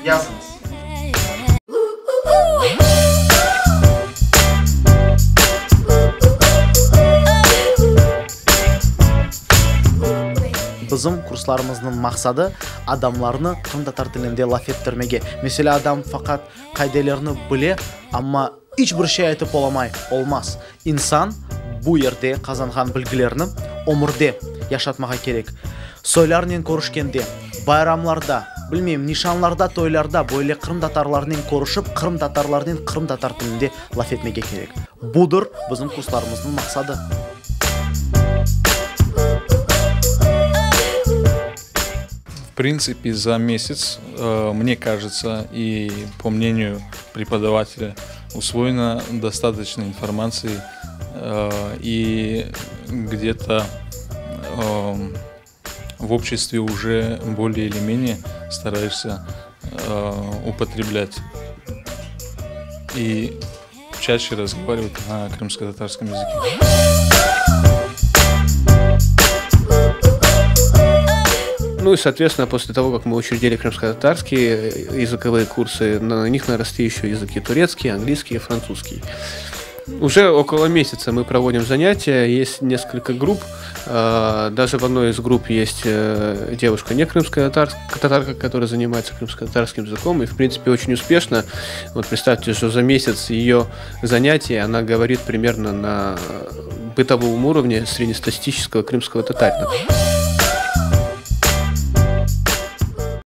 Yazınız. Bizim курсларымыздың мақсады адамларны қырым-татар тілінде лаф еттірмеге. Mesela адам фақат қайделерні біле, амма ешбір şey айтып оламай, олмас. İnsan bu yerде қазанған білгілерні өмірде yaşatmaға керек. Сойлармен көрішкенде, байрамларда, білмеймін, нишанларда, тойларда böyle қырым-татарлармен көрішіп, қырым-татарлармен қырым-татар тілінде лаф етмеге керек. Бұдыр bizim курсларымыздың мақсады. В принципе, за месяц, мне кажется, и по мнению преподавателя, усвоено достаточно информации, и где-то в обществе уже более или менее стараешься употреблять и чаще разговаривать на крымско-татарском языке. Ну и, соответственно, после того, как мы учредили крымско-татарские языковые курсы, на них наросли еще языки турецкий, английский и французский. Уже около месяца мы проводим занятия, есть несколько групп. Даже в одной из групп есть девушка не крымская татарка, которая занимается крымско-татарским языком, и в принципе очень успешно. Вот представьте, что за месяц ее занятий она говорит примерно на бытовом уровне среднестатистического крымского татарина.